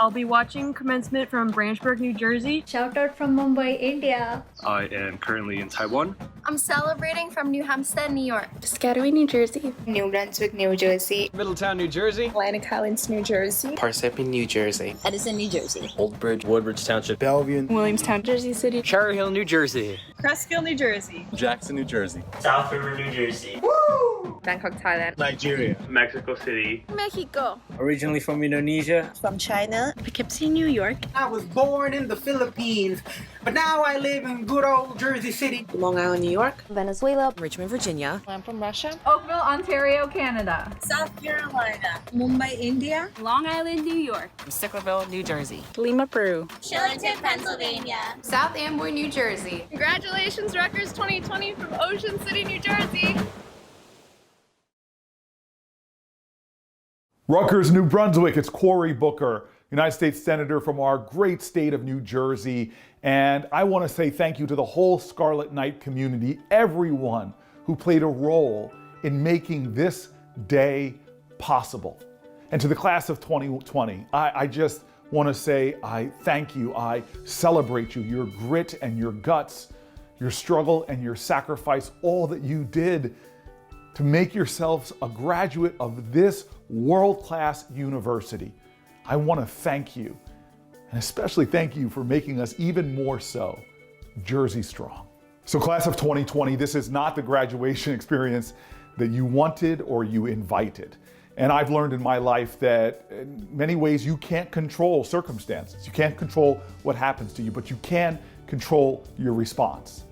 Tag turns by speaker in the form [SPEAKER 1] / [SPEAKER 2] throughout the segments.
[SPEAKER 1] I'll be watching commencement from Branchburg, New Jersey.
[SPEAKER 2] Shout out from Mumbai, India.
[SPEAKER 3] I am currently in Taiwan.
[SPEAKER 4] I'm celebrating from New Hampstead, New York.
[SPEAKER 5] Piscataway, New Jersey.
[SPEAKER 6] New Brunswick, New Jersey.
[SPEAKER 7] Middletown, New Jersey.
[SPEAKER 8] Atlantic Highlands, New Jersey.
[SPEAKER 9] Parsippany, New Jersey.
[SPEAKER 10] Edison, New Jersey.
[SPEAKER 11] Old Bridge,
[SPEAKER 12] Woodbridge Township.
[SPEAKER 13] Bellevue.
[SPEAKER 5] Williamstown, Jersey City.
[SPEAKER 14] Cherry Hill, New Jersey.
[SPEAKER 1] Cresskill, New Jersey.
[SPEAKER 15] Jackson, New Jersey.
[SPEAKER 16] South River, New Jersey.
[SPEAKER 6] Woo! Bangkok, Thailand.
[SPEAKER 15] Nigeria.
[SPEAKER 3] Mexico City.
[SPEAKER 4] Mexico.
[SPEAKER 17] Originally from Indonesia.
[SPEAKER 10] From China.
[SPEAKER 5] Poughkeepsie, New York.
[SPEAKER 18] I was born in the Philippines, but now I live in good old Jersey City.
[SPEAKER 6] Long Island, New York.
[SPEAKER 19] Venezuela.
[SPEAKER 20] Richmond, Virginia.
[SPEAKER 8] I'm from Russia.
[SPEAKER 6] Oakville, Ontario, Canada.
[SPEAKER 10] South Carolina.
[SPEAKER 8] Mumbai, India.
[SPEAKER 5] Long Island, New York.
[SPEAKER 20] Sicklerville, New Jersey.
[SPEAKER 5] Lima, Peru.
[SPEAKER 4] Shillington, Pennsylvania.
[SPEAKER 6] South Amboy, New Jersey.
[SPEAKER 4] Congratulations, Rutgers 2020 from Ocean City, New Jersey.
[SPEAKER 15] Rutgers, New Brunswick, it's Cory Booker, United States Senator from our great state of New Jersey. And I want to say thank you to the whole Scarlet Knight community, everyone who played a role in making this day possible. And to the class of 2020, I just want to say I thank you, I celebrate you, your grit and your guts, your struggle and your sacrifice, all that you did to make yourselves a graduate of this world-class university. I want to thank you, and especially thank you for making us even more so Jersey strong. So class of 2020, this is not the graduation experience that you wanted or you invited. And I've learned in my life that in many ways you can't control circumstances. You can't control what happens to you, but you can control your response.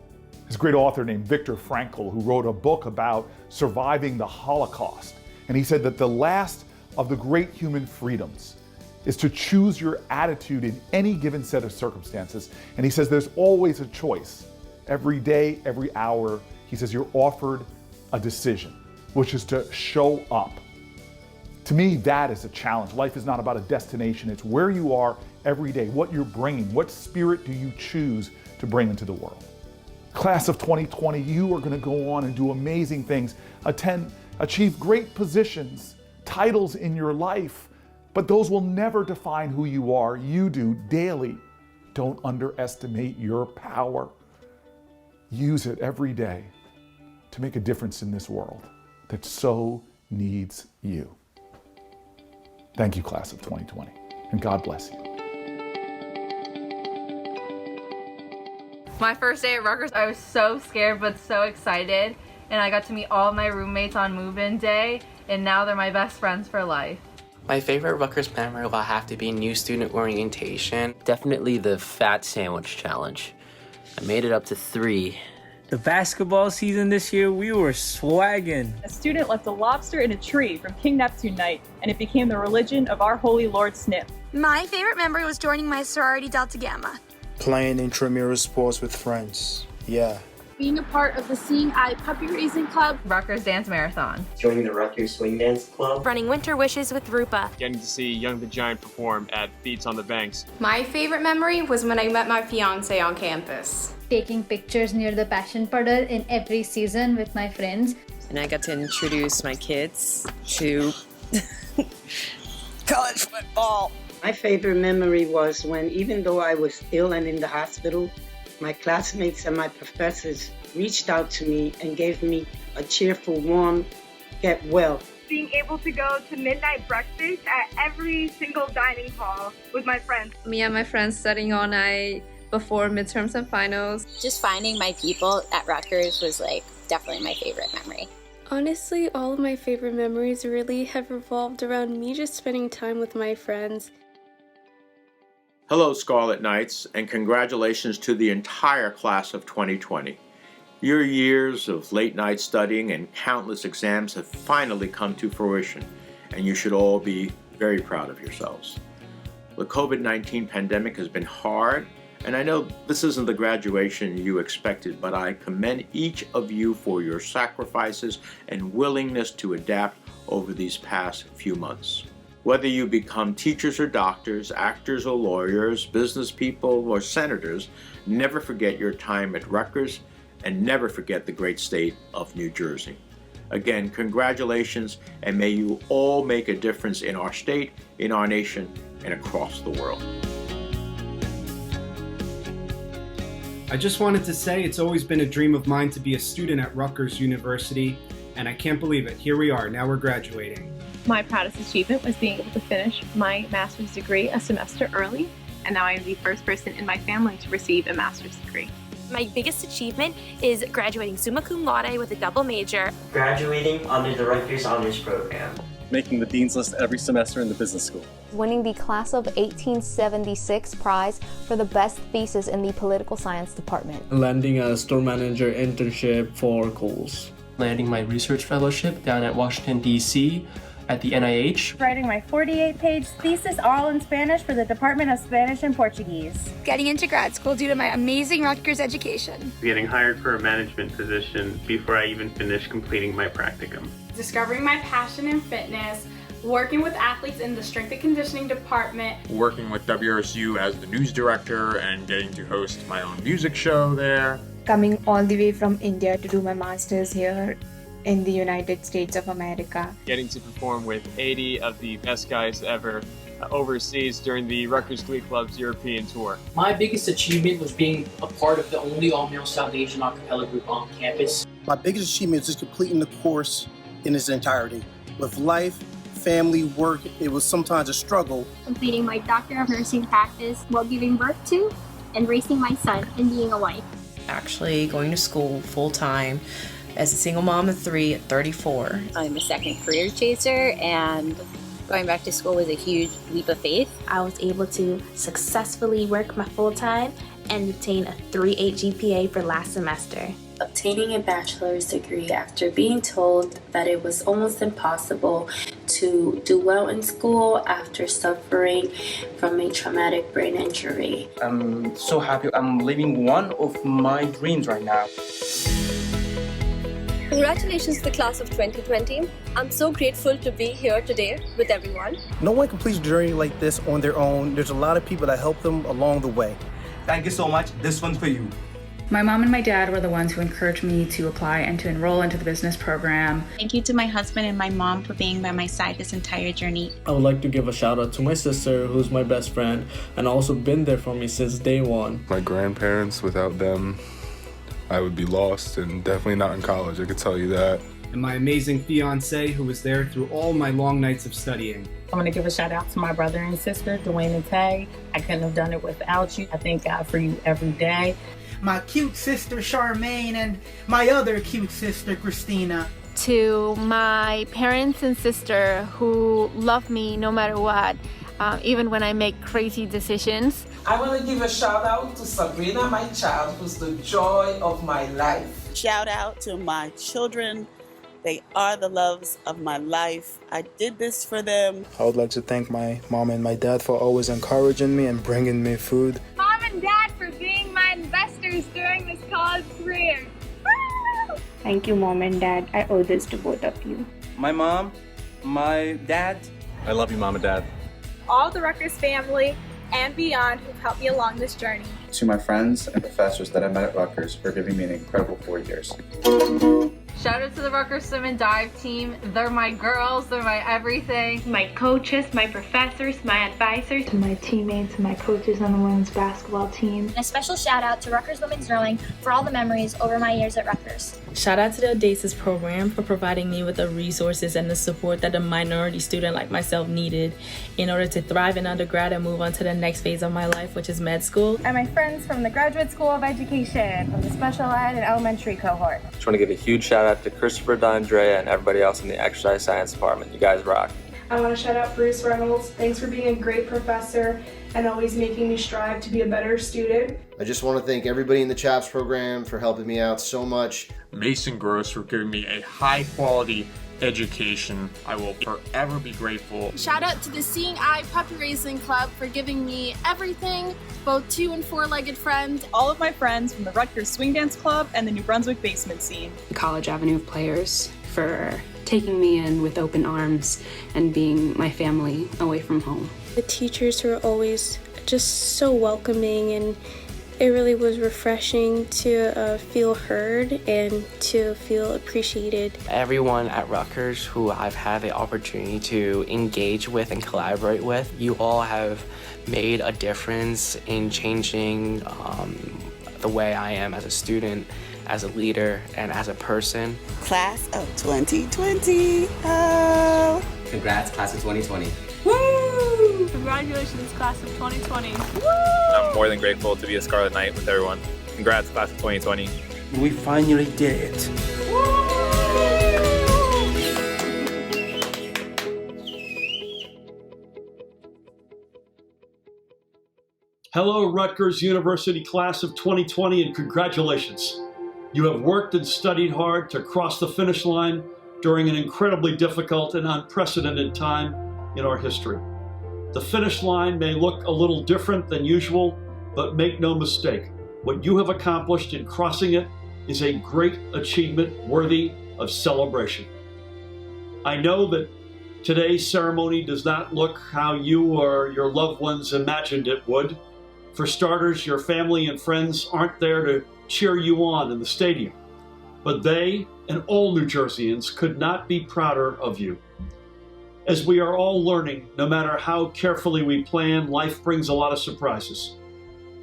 [SPEAKER 15] There's a great author named Viktor Frankl who wrote a book about surviving the Holocaust. And he said that the last of the great human freedoms is to choose your attitude in any given set of circumstances. And he says there's always a choice. Every day, every hour, he says you're offered a decision, which is to show up. To me, that is a challenge. Life is not about a destination. It's where you are every day, what you're bringing, what spirit do you choose to bring into the world. Class of 2020, you are going to go on and do amazing things, achieve great positions, titles in your life, but those will never define who you are. You do daily. Don't underestimate your power. Use it every day to make a difference in this world that so needs you. Thank you, class of 2020, and God bless you.
[SPEAKER 6] My first day at Rutgers, I was so scared but so excited, and I got to meet all my roommates on move-in day, and now they're my best friends for life.
[SPEAKER 9] My favorite Rutgers memory will have to be new student orientation.
[SPEAKER 14] Definitely the fat sandwich challenge. I made it up to 3.
[SPEAKER 17] The basketball season this year, we were swagging.
[SPEAKER 1] A student left a lobster in a tree from King Neptune night, and it became the religion of our holy Lord Snip.
[SPEAKER 4] My favorite memory was joining my sorority Delta Gamma.
[SPEAKER 13] Playing intramural sports with friends. Yeah.
[SPEAKER 4] Being a part of the Seeing Eye Puppy Raising Club.
[SPEAKER 6] Rutgers Dance Marathon.
[SPEAKER 16] Joining the Rutgers Swing Dance Club.
[SPEAKER 5] Running Winter Wishes with Rupa.
[SPEAKER 7] Getting to see Young the Giant perform at Beats on the Banks.
[SPEAKER 6] My favorite memory was when I met my fiance on campus.
[SPEAKER 2] Taking pictures near the Passion Puddle in every season with my friends.
[SPEAKER 20] And I got to introduce my kids to college football.
[SPEAKER 18] My favorite memory was when, even though I was ill and in the hospital, my classmates and my professors reached out to me and gave me a cheerful, warm, get well.
[SPEAKER 1] Being able to go to midnight breakfast at every single dining hall with my friends.
[SPEAKER 6] Me and my friends studying all night before midterms and finals.
[SPEAKER 10] Just finding my people at Rutgers was definitely my favorite memory.
[SPEAKER 5] Honestly, all of my favorite memories really have revolved around me just spending time with my friends.
[SPEAKER 18] Hello, Scarlet Knights, and congratulations to the entire class of 2020. Your years of late night studying and countless exams have finally come to fruition, and you should all be very proud of yourselves. The COVID-19 pandemic has been hard, and I know this isn't the graduation you expected, but I commend each of you for your sacrifices and willingness to adapt over these past few months. Whether you become teachers or doctors, actors or lawyers, business people or senators, never forget your time at Rutgers and never forget the great state of New Jersey. Again, congratulations, and may you all make a difference in our state, in our nation, and across the world.
[SPEAKER 11] I just wanted to say it's always been a dream of mine to be a student at Rutgers University, and I can't believe it. Here we are, now we're graduating.
[SPEAKER 4] My proudest achievement was being able to finish my master's degree a semester early, and now I am the first person in my family to receive a master's degree.
[SPEAKER 12] My biggest achievement is graduating summa cum laude with a double major.
[SPEAKER 16] Graduating under the Rutgers Honors Program.
[SPEAKER 3] Making the Dean's List every semester in the business school.
[SPEAKER 19] Winning the Class of 1876 prize for the best thesis in the political science department.
[SPEAKER 21] Landing a store manager internship for Kohl's.
[SPEAKER 22] Landing my research fellowship down at Washington, D.C. at the NIH.
[SPEAKER 23] Writing my 48-page thesis all in Spanish for the Department of Spanish and Portuguese.
[SPEAKER 12] Getting into grad school due to my amazing Rutgers education.
[SPEAKER 3] Getting hired for a management position before I even finished completing my practicum.
[SPEAKER 24] Discovering my passion in fitness, working with athletes in the strength and conditioning department.
[SPEAKER 7] Working with WRSU as the news director and getting to host my own music show there.
[SPEAKER 8] Coming all the way from India to do my master's here in the United States of America.
[SPEAKER 7] Getting to perform with 80 of the best guys ever overseas during the Rutgers Glee Club's European tour.
[SPEAKER 25] My biggest achievement was being a part of the only all-male South Asian a cappella group on campus.
[SPEAKER 26] My biggest achievement is just completing the course in its entirety. With life, family, work, it was sometimes a struggle.
[SPEAKER 27] Completing my Doctor of Nursing practice while giving birth to and raising my son and being a wife.
[SPEAKER 20] Actually going to school full-time as a single mom of 3 at 34.
[SPEAKER 10] I'm a second career chaser, and going back to school was a huge leap of faith.
[SPEAKER 12] I was able to successfully work my full-time and obtain a 3.8 GPA for last semester.
[SPEAKER 28] Obtaining a bachelor's degree after being told that it was almost impossible to do well in school after suffering from a traumatic brain injury.
[SPEAKER 29] I'm so happy. I'm living one of my dreams right now.
[SPEAKER 30] Congratulations to the class of 2020. I'm so grateful to be here today with everyone.
[SPEAKER 26] No one completes a journey like this on their own. There's a lot of people that help them along the way.
[SPEAKER 29] Thank you so much. This one's for you.
[SPEAKER 31] My mom and my dad were the ones who encouraged me to apply and to enroll into the business program.
[SPEAKER 32] Thank you to my husband and my mom for being by my side this entire journey.
[SPEAKER 21] I would like to give a shout out to my sister, who's my best friend, and also been there for me since day one.
[SPEAKER 33] My grandparents, without them, I would be lost and definitely not in college, I could tell you that.
[SPEAKER 11] And my amazing fiance, who was there through all my long nights of studying.
[SPEAKER 34] I want to give a shout out to my brother and sister, Dwayne and Tay. I couldn't have done it without you. I thank God for you every day.
[SPEAKER 35] My cute sister, Charmaine, and my other cute sister, Christina.
[SPEAKER 4] To my parents and sister who love me no matter what, even when I make crazy decisions.
[SPEAKER 36] I want to give a shout out to Sabrina, my child, who's the joy of my life.
[SPEAKER 37] Shout out to my children. They are the loves of my life. I did this for them.
[SPEAKER 13] I would like to thank my mom and my dad for always encouraging me and bringing me food.
[SPEAKER 1] Mom and Dad for being my investors during this college career. Woo!
[SPEAKER 8] Thank you, Mom and Dad. I owe this to both of you.
[SPEAKER 29] My mom, my dad.
[SPEAKER 3] I love you, Mom and Dad.
[SPEAKER 4] All the Rutgers family and beyond who've helped me along this journey.
[SPEAKER 38] To my friends and professors that I met at Rutgers for giving me an incredible 4 years.
[SPEAKER 6] Shout out to the Rutgers Swim and Dive team. They're my girls, they're my everything.
[SPEAKER 1] My coaches, my professors, my advisors.
[SPEAKER 2] To my teammates, my coaches on the women's basketball team.
[SPEAKER 27] And a special shout out to Rutgers Women's Rowing for all the memories over my years at Rutgers.
[SPEAKER 39] Shout out to the Audacious program for providing me with the resources and the support that a minority student like myself needed in order to thrive in undergrad and move on to the next phase of my life, which is med school.
[SPEAKER 23] And my friends from the Graduate School of Education, from the special ed and elementary cohort.
[SPEAKER 40] I just want to give a huge shout out to Christopher, D'Andrea, and everybody else in the exercise science department. You guys rock.
[SPEAKER 41] I want to shout out Bruce Reynolds. Thanks for being a great professor and always making me strive to be a better student.
[SPEAKER 42] I just want to thank everybody in the CHAPS program for helping me out so much.
[SPEAKER 7] Mason Gross for giving me a high quality education. I will forever be grateful.
[SPEAKER 4] Shout out to the Seeing Eye Puppy Raising Club for giving me everything, both 2- and 4-legged friends.
[SPEAKER 43] All of my friends from the Rutgers Swing Dance Club and the New Brunswick basement scene.
[SPEAKER 44] College Avenue of Players for taking me in with open arms and being my family away from home.
[SPEAKER 5] The teachers who are always just so welcoming and
[SPEAKER 41] It really was refreshing to feel heard and to feel appreciated.
[SPEAKER 9] Everyone at Rutgers who I've had the opportunity to engage with and collaborate with, you all have made a difference in changing the way I am as a student, as a leader, and as a person.
[SPEAKER 37] Class of 2020. Oh.
[SPEAKER 10] Congrats, class of 2020.
[SPEAKER 43] Woo! Congratulations, class of 2020. Woo!
[SPEAKER 11] I'm more than grateful to be a Scarlet Knight with everyone. Congrats, class of 2020.
[SPEAKER 12] We finally did it.
[SPEAKER 14] Hello, Rutgers University class of 2020, and congratulations. You have worked and studied hard to cross the finish line during an incredibly difficult and unprecedented time in our history. The finish line may look a little different than usual, but make no mistake, what you have accomplished in crossing it is a great achievement worthy of celebration. I know that today's ceremony does not look how you or your loved ones imagined it would. For starters, your family and friends aren't there to cheer you on in the stadium, but they and all New Jerseyans could not be prouder of you. As we are all learning, no matter how carefully we plan, life brings a lot of surprises.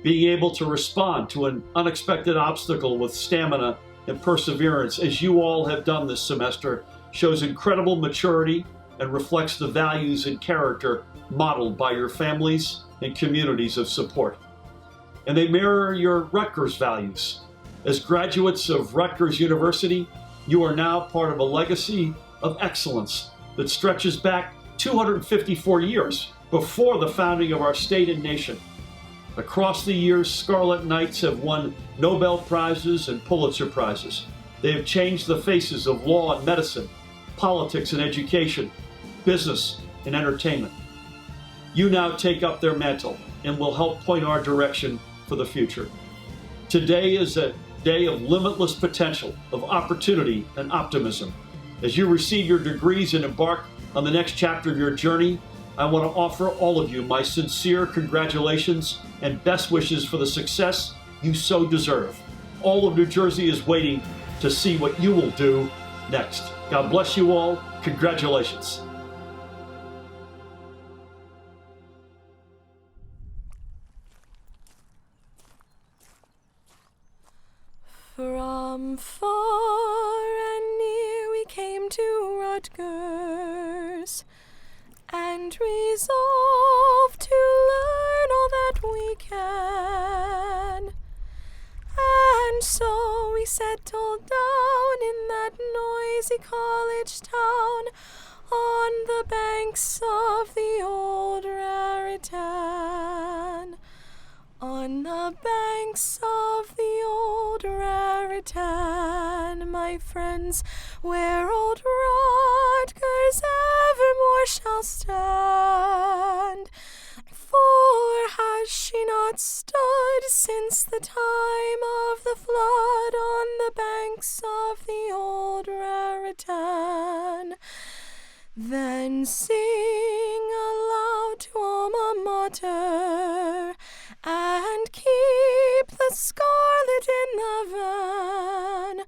[SPEAKER 14] Being able to respond to an unexpected obstacle with stamina and perseverance, as you all have done this semester, shows incredible maturity and reflects the values and character modeled by your families and communities of support. And they mirror your Rutgers values. As graduates of Rutgers University, you are now part of a legacy of excellence that stretches back 254 years before the founding of our state and nation. Across the years, Scarlet Knights have won Nobel Prizes and Pulitzer Prizes. They have changed the faces of law and medicine, politics and education, business and entertainment. You now take up their mantle and will help point our direction for the future. Today is a day of limitless potential, of opportunity and optimism. As you receive your degrees and embark on the next chapter of your journey, I want to offer all of you my sincere congratulations and best wishes for the success you so deserve. All of New Jersey is waiting to see what you will do next. God bless you all. Congratulations.
[SPEAKER 15] From far and near we came to Rutgers, and resolved to learn all that we can. And so we settled down in that noisy college town on the banks of the old Raritan. On the banks of the old Raritan, my friends, where old Rutgers evermore shall stand. For has she not stood since the time of the flood on the banks of the old Raritan? Then sing aloud to Alma Mater, and keep the scarlet in the van.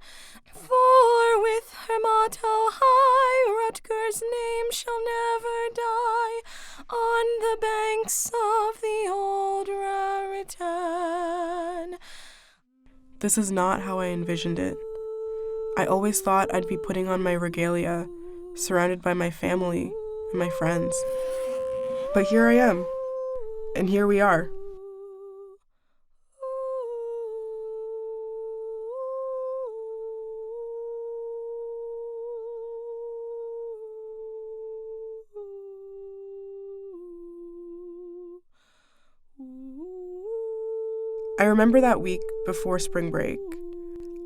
[SPEAKER 15] For with her motto high, Rutgers' name shall never die on the banks of the old Raritan.
[SPEAKER 41] This is not how I envisioned it. I always thought I'd be putting on my regalia, surrounded by my family and my friends. But here I am, and here we are. I remember that week before spring break.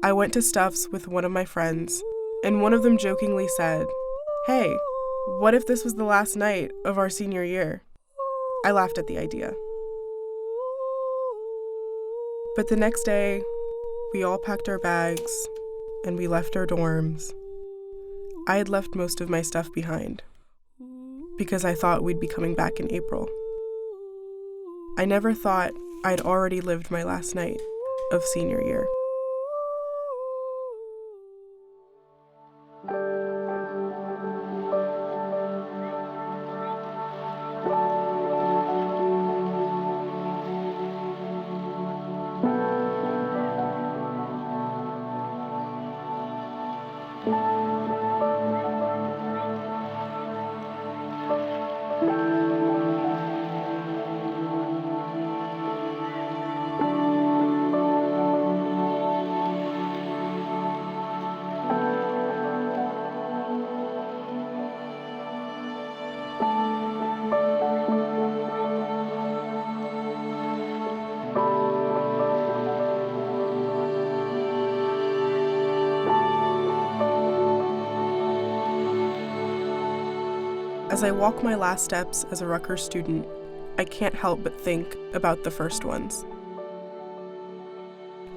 [SPEAKER 41] I went to Stuff's with one of my friends, and one of them jokingly said, "Hey, what if this was the last night of our senior year?" I laughed at the idea. But the next day, we all packed our bags, and we left our dorms. I had left most of my stuff behind, because I thought we'd be coming back in April. I never thought I'd already lived my last night of senior year. As I walk my last steps as a Rutgers student, I can't help but think about the first ones.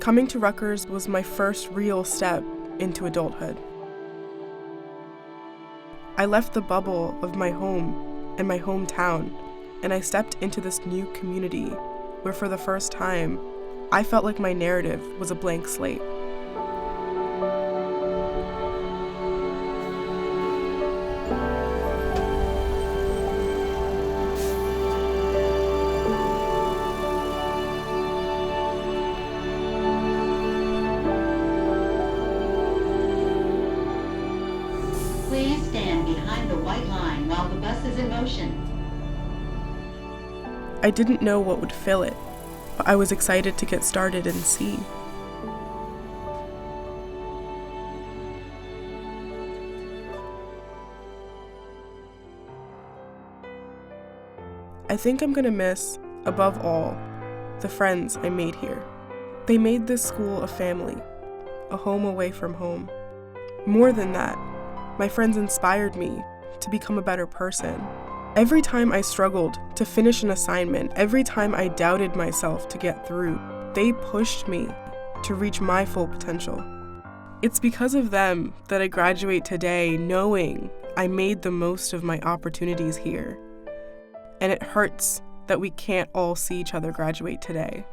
[SPEAKER 41] Coming to Rutgers was my first real step into adulthood. I left the bubble of my home and my hometown, and I stepped into this new community where for the first time, I felt like my narrative was a blank slate.
[SPEAKER 3] Please stand behind the white line while the bus is in motion.
[SPEAKER 41] I didn't know what would fill it, but I was excited to get started and see. I think I'm gonna miss, above all, the friends I made here. They made this school a family, a home away from home. More than that, my friends inspired me to become a better person. Every time I struggled to finish an assignment, every time I doubted myself to get through, they pushed me to reach my full potential. It's because of them that I graduate today knowing I made the most of my opportunities here. And it hurts that we can't all see each other graduate today.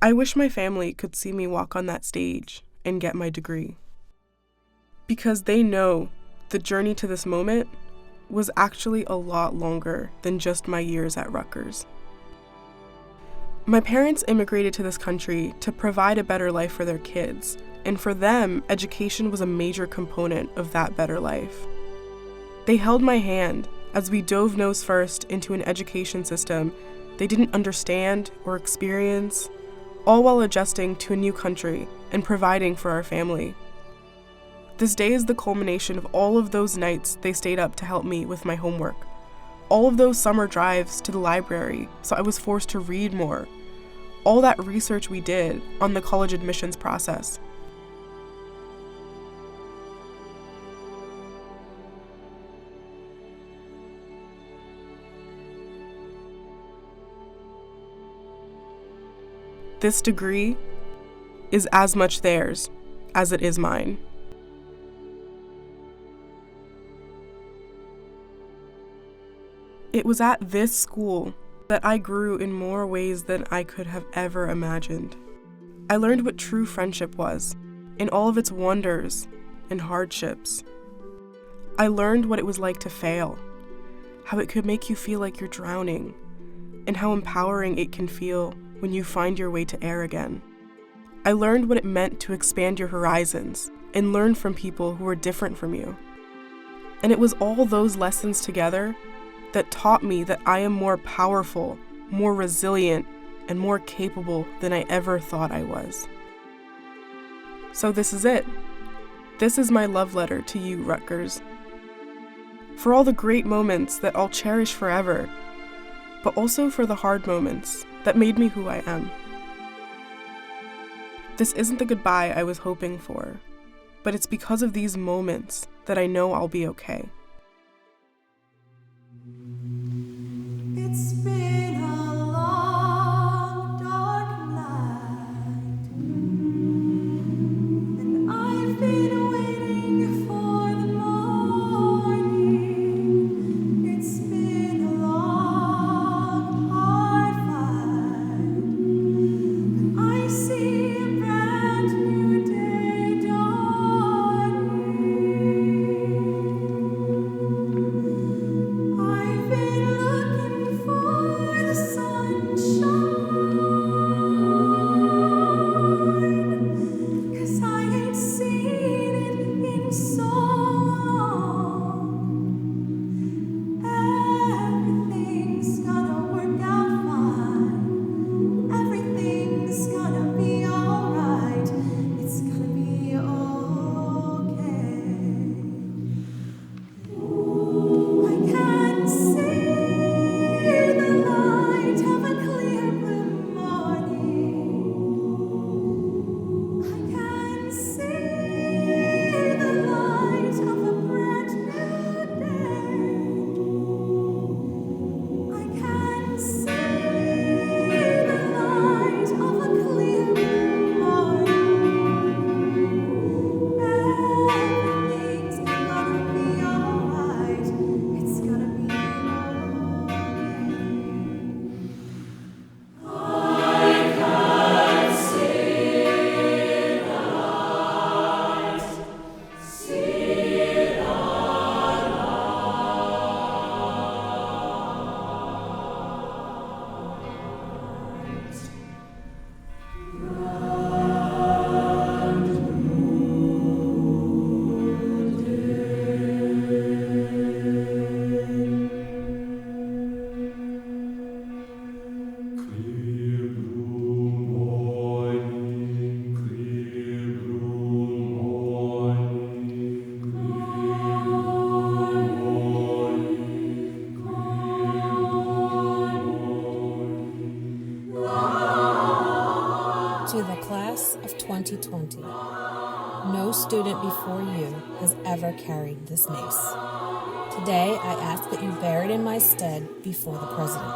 [SPEAKER 41] I wish my family could see me walk on that stage and get my degree. Because they know the journey to this moment was actually a lot longer than just my years at Rutgers. My parents immigrated to this country to provide a better life for their kids, and for them, education was a major component of that better life. They held my hand as we dove nose first into an education system they didn't understand or experience, all while adjusting to a new country and providing for our family. This day is the culmination of all of those nights they stayed up to help me with my homework, all of those summer drives to the library so I was forced to read more, all that research we did on the college admissions process. This degree is as much theirs as it is mine. It was at this school that I grew in more ways than I could have ever imagined. I learned what true friendship was, in all of its wonders and hardships. I learned what it was like to fail, how it could make you feel like you're drowning, and how empowering it can feel when you find your way to air again. I learned what it meant to expand your horizons and learn from people who were different from you. And it was all those lessons together that taught me that I am more powerful, more resilient, and more capable than I ever thought I was. So this is it. This is my love letter to you, Rutgers. For all the great moments that I'll cherish forever, but also for the hard moments that made me who I am. This isn't the goodbye I was hoping for, but it's because of these moments that I know I'll be okay.
[SPEAKER 15] It's been a long, dark night, and I've been waiting for the morning. It's been a long
[SPEAKER 6] 2020. No student before you has ever carried this mace. Today, I ask that you bear it in my stead before the President.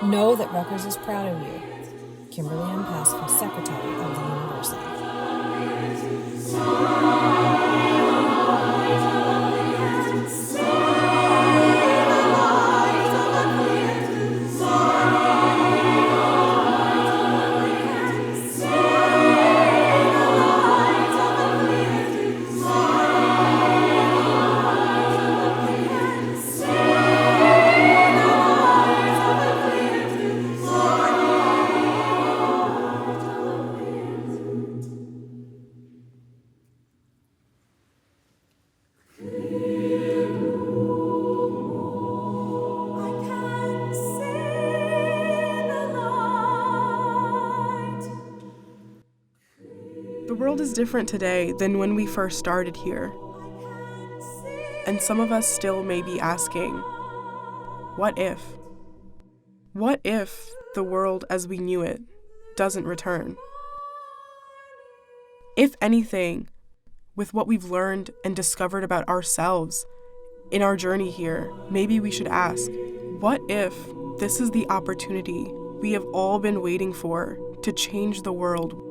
[SPEAKER 6] Know that Rutgers is proud of you. Kimberly M. Pascal, Secretary of the University.
[SPEAKER 41] The world is different today than when we first started here. And some of us still may be asking, what if? What if the world as we knew it doesn't return? If anything, with what we've learned and discovered about ourselves in our journey here, maybe we should ask, what if this is the opportunity we have all been waiting for to change the world?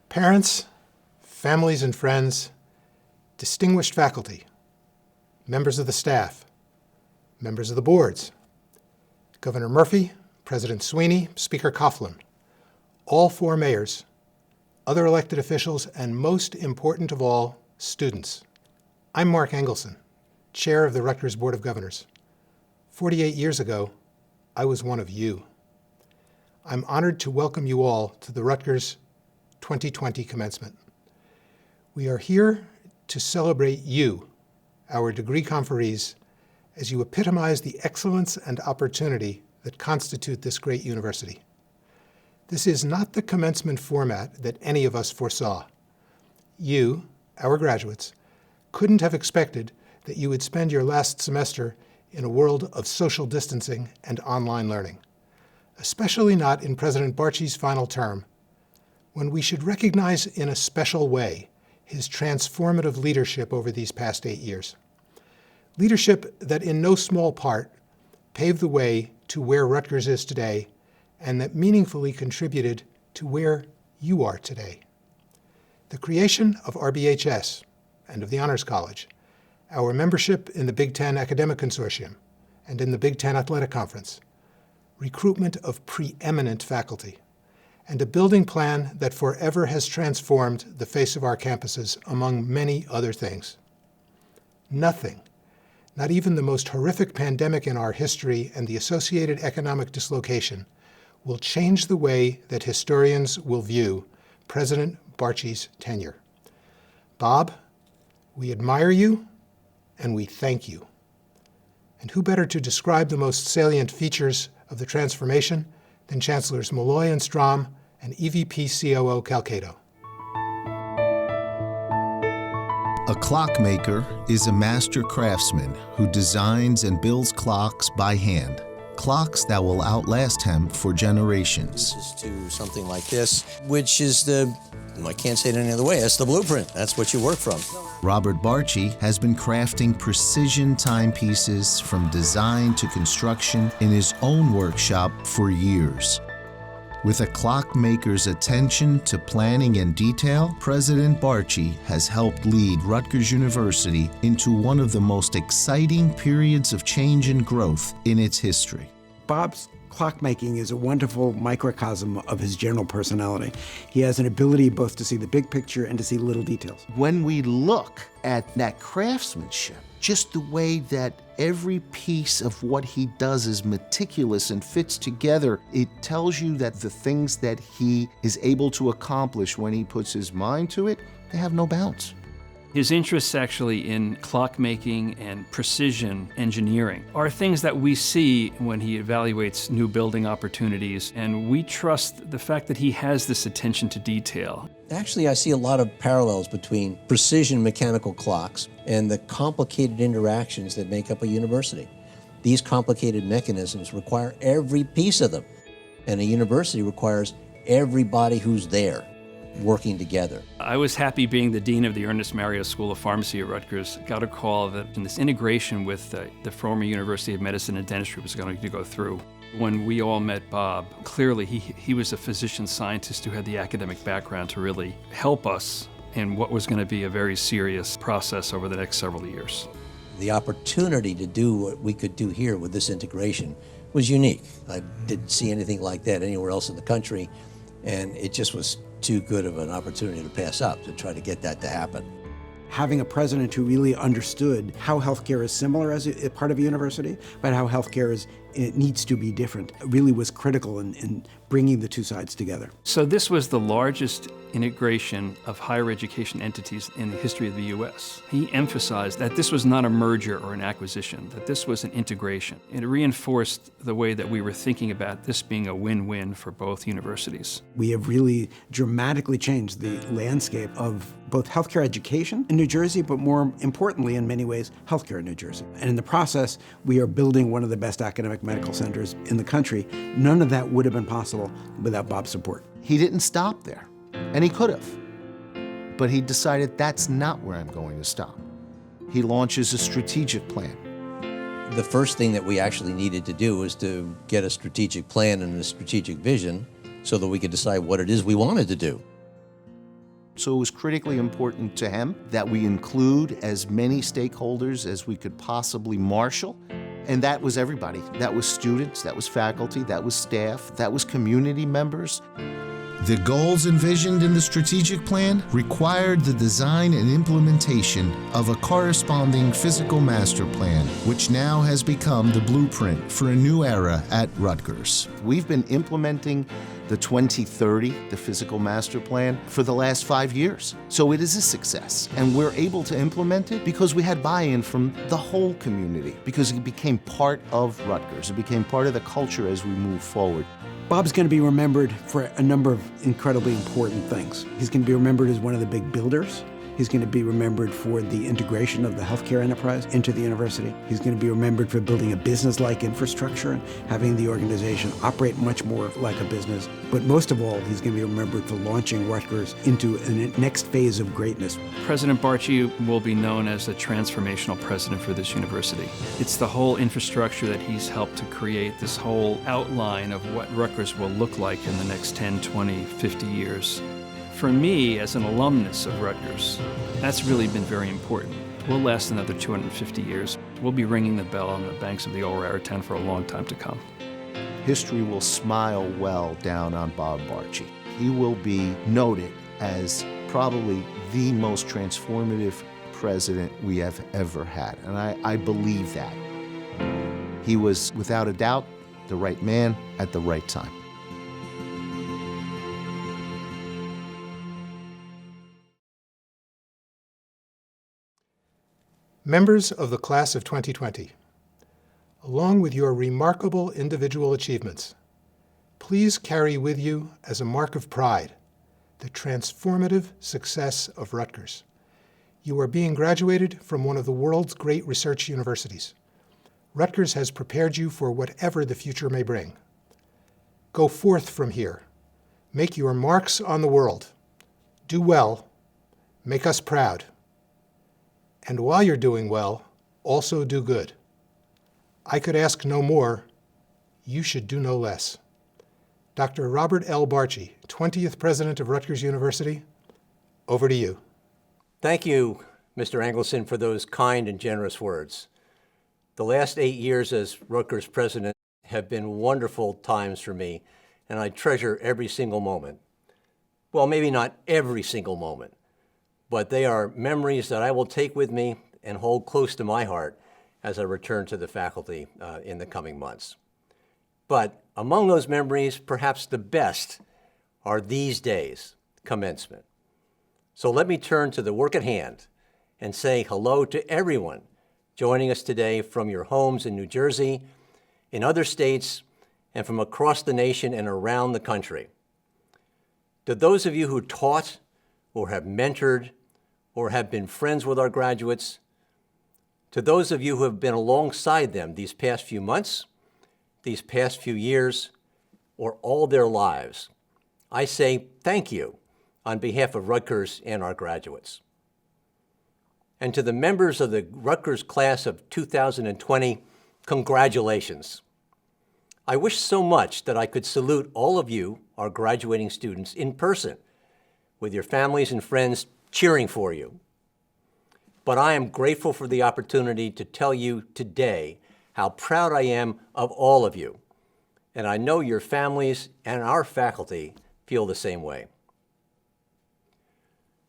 [SPEAKER 8] Parents, families and friends, distinguished faculty, members of the staff, members of the boards, Governor Murphy, President Sweeney, Speaker Coughlin, all four mayors, other elected officials, and most important of all, students. I'm Mark Angelson, chair of the Rutgers Board of Governors. 48 years ago, I was one of you. I'm honored to welcome you all to the Rutgers 2020 commencement. We are here to celebrate you, our degree conferees, as you epitomize the excellence and opportunity that constitute this great university. This is not the commencement format that any of us foresaw. You, our graduates, couldn't have expected that you would spend your last semester in a world of social distancing and online learning, especially not in President Barchi's final term, when we should recognize in a special way his transformative leadership over these past 8 years. Leadership that in no small part paved the way to where Rutgers is today and that meaningfully contributed to where you are today. The creation of RBHS and of the Honors College, our membership in the Big Ten Academic Consortium and in the Big Ten Athletic Conference, recruitment of preeminent faculty, and a building plan that forever has transformed the face of our campuses, among many other things. Nothing, not even the most horrific pandemic in our history and the associated economic dislocation, will change the way that historians will view President Barchi's tenure. Bob, we admire you and we thank you. And who better to describe the most salient features of the transformation than Chancellors Molloy and Strom and EVP COO Calcato.
[SPEAKER 10] A clockmaker is a master craftsman who designs and builds clocks by hand. Clocks that will outlast him for generations.
[SPEAKER 13] This is to something like this, which is I can't say it any other way, that's the blueprint. That's what you work from.
[SPEAKER 10] Robert Barchi has been crafting precision timepieces from design to construction in his own workshop for years. With a clockmaker's attention to planning and detail, President Barchi has helped lead Rutgers University into one of the most exciting periods of change and growth in its history.
[SPEAKER 1] Bob's clockmaking is a wonderful microcosm of his general personality. He has an ability both to see the big picture and to see little details.
[SPEAKER 10] When we look at that craftsmanship, just the way that every piece of what he does is meticulous and fits together, it tells you that the things that he is able to accomplish when he puts his mind to it, they have no bounds.
[SPEAKER 2] His interests actually in clockmaking and precision engineering are things that we see when he evaluates new building opportunities, and we trust the fact that he has this attention to detail.
[SPEAKER 13] Actually, I see a lot of parallels between precision mechanical clocks and the complicated interactions that make up a university. These complicated mechanisms require every piece of them, and a university requires everybody who's there working together.
[SPEAKER 2] I was happy being the dean of the Ernest Mario School of Pharmacy at Rutgers. Got a call that this integration with the former University of Medicine and Dentistry was going to go through. When we all met Bob, clearly he was a physician scientist who had the academic background to really help us in what was going to be a very serious process over the next several years.
[SPEAKER 13] The opportunity to do what we could do here with this integration was unique. I didn't see anything like that anywhere else in the country, and it just was too good of an opportunity to pass up to try to get that to happen.
[SPEAKER 1] Having a president who really understood how healthcare is similar as a part of a university, but how healthcare it needs to be different, really was critical in bringing the two sides together.
[SPEAKER 2] So this was the largest integration of higher education entities in the history of the U.S. He emphasized that this was not a merger or an acquisition, that this was an integration. It reinforced the way that we were thinking about this being a win-win for both universities.
[SPEAKER 1] We have really dramatically changed the landscape of both healthcare education in New Jersey, but more importantly, in many ways, healthcare in New Jersey. And in the process, we are building one of the best academic medical centers in the country. None of that would have been possible without Bob's support.
[SPEAKER 10] He didn't stop there, and he could have. But he decided that's not where I'm going to stop. He launches a strategic plan.
[SPEAKER 13] The first thing that we actually needed to do was to get a strategic plan and a strategic vision so that we could decide what it is we wanted to do.
[SPEAKER 10] So it was critically important to him that we include as many stakeholders as we could possibly marshal. And that was everybody. That was students, that was faculty, that was staff, that was community members. The goals envisioned in the strategic plan required the design and implementation of a corresponding physical master plan, which now has become the blueprint for a new era at Rutgers. We've been implementing the 2030, the physical master plan, for the last 5 years. So it is a success, and we're able to implement it because we had buy-in from the whole community, because it became part of Rutgers. It became part of the culture as we move forward.
[SPEAKER 1] Bob's going to be remembered for a number of incredibly important things. He's going to be remembered as one of the big builders. He's going to be remembered for the integration of the healthcare enterprise into the university. He's going to be remembered for building a business-like infrastructure and having the organization operate much more like a business. But most of all, he's going to be remembered for launching Rutgers into the next phase of greatness.
[SPEAKER 2] President Barchi will be known as a transformational president for this university. It's the whole infrastructure that he's helped to create, this whole outline of what Rutgers will look like in the next 10, 20, 50 years. For me, as an alumnus of Rutgers, that's really been very important. We'll last another 250 years. We'll be ringing the bell on the banks of the old Raritan for a long time to come.
[SPEAKER 10] History will smile well down on Bob Barchi. He will be noted as probably the most transformative president we have ever had, and I believe that. He was, without a doubt, the right man at the right time.
[SPEAKER 8] Members of the class of 2020, along with your remarkable individual achievements, please carry with you as a mark of pride the transformative success of Rutgers. You are being graduated from one of the world's great research universities. Rutgers has prepared you for whatever the future may bring. Go forth from here. Make your marks on the world. Do well. Make us proud. And while you're doing well, also do good. I could ask no more. You should do no less. Dr. Robert L. Barchi, 20th President of Rutgers University, over to you.
[SPEAKER 16] Thank you, Mr. Angelson, for those kind and generous words. The last 8 years as Rutgers president have been wonderful times for me, and I treasure every single moment. Well, maybe not every single moment, but they are memories that I will take with me and hold close to my heart as I return to the faculty in the coming months. But among those memories, perhaps the best are these days, commencement. So let me turn to the work at hand and say hello to everyone joining us today from your homes in New Jersey, in other states, and from across the nation and around the country. To those of you who taught or have mentored or have been friends with our graduates, to those of you who have been alongside them these past few months, these past few years, or all their lives, I say thank you on behalf of Rutgers and our graduates. And to the members of the Rutgers class of 2020, congratulations. I wish so much that I could salute all of you, our graduating students, in person, with your families and friends cheering for you. But I am grateful for the opportunity to tell you today how proud I am of all of you. And I know your families and our faculty feel the same way.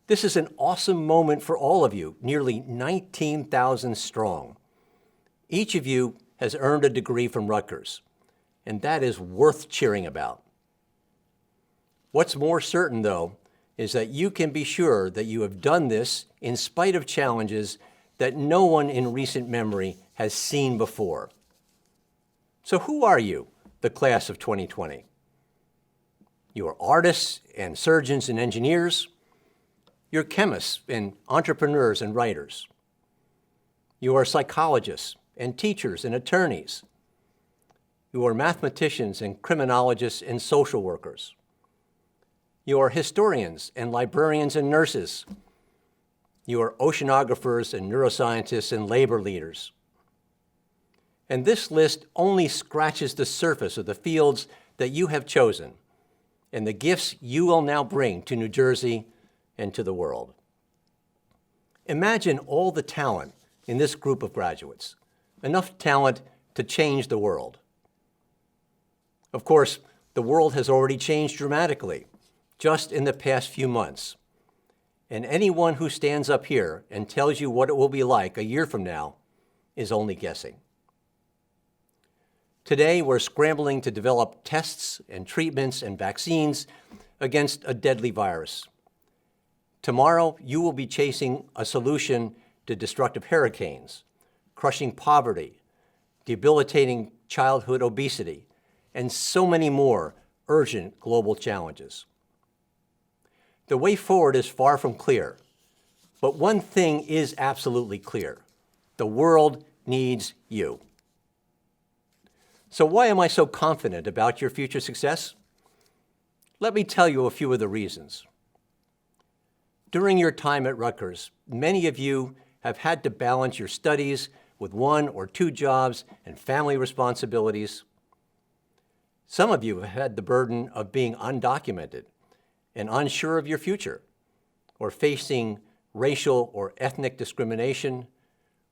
[SPEAKER 16] This is an awesome moment for all of you, nearly 19,000 strong. Each of you has earned a degree from Rutgers, and that is worth cheering about. What's more certain, though, is that you can be sure that you have done this in spite of challenges that no one in recent memory has seen before. So who are you, the class of 2020? You are artists and surgeons and engineers. You're chemists and entrepreneurs and writers. You are psychologists and teachers and attorneys. You are mathematicians and criminologists and social workers. You are historians and librarians and nurses. You are oceanographers and neuroscientists and labor leaders. And this list only scratches the surface of the fields that you have chosen and the gifts you will now bring to New Jersey and to the world. Imagine all the talent in this group of graduates, enough talent to change the world. Of course, the world has already changed dramatically just in the past few months. And anyone who stands up here and tells you what it will be like a year from now is only guessing. Today, we're scrambling to develop tests and treatments and vaccines against a deadly virus. Tomorrow, you will be chasing a solution to destructive hurricanes, crushing poverty, debilitating childhood obesity, and so many more urgent global challenges. The way forward is far from clear, but one thing is absolutely clear. The world needs you. So why am I so confident about your future success? Let me tell you a few of the reasons. During your time at Rutgers, many of you have had to balance your studies with 1 or 2 jobs and family responsibilities. Some of you have had the burden of being undocumented and unsure of your future, or facing racial or ethnic discrimination,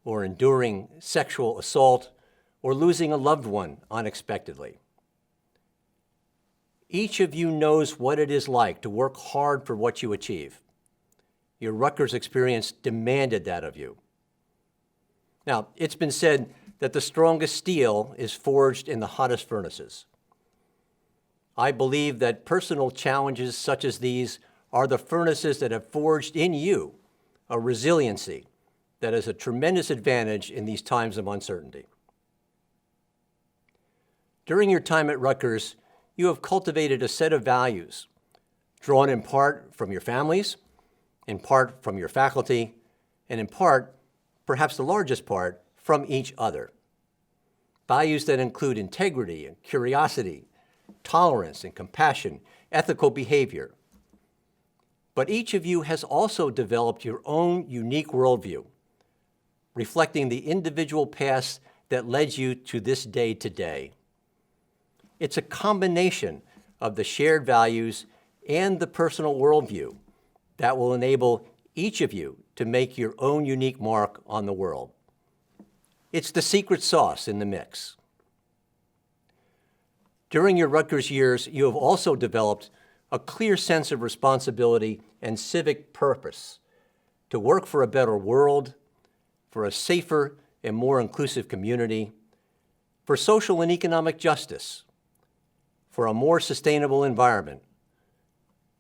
[SPEAKER 16] or enduring sexual assault, or losing a loved one unexpectedly. Each of you knows what it is like to work hard for what you achieve. Your Rutgers experience demanded that of you. Now, it's been said that the strongest steel is forged in the hottest furnaces. I believe that personal challenges such as these are the furnaces that have forged in you a resiliency that is a tremendous advantage in these times of uncertainty. During your time at Rutgers, you have cultivated a set of values drawn in part from your families, in part from your faculty, and in part, perhaps the largest part, from each other. Values that include integrity and curiosity, tolerance and compassion, ethical behavior. But each of you has also developed your own unique worldview, reflecting the individual paths that led you to this day today. It's a combination of the shared values and the personal worldview that will enable each of you to make your own unique mark on the world. It's the secret sauce in the mix. During your Rutgers years, you have also developed a clear sense of responsibility and civic purpose to work for a better world, for a safer and more inclusive community, for social and economic justice, for a more sustainable environment,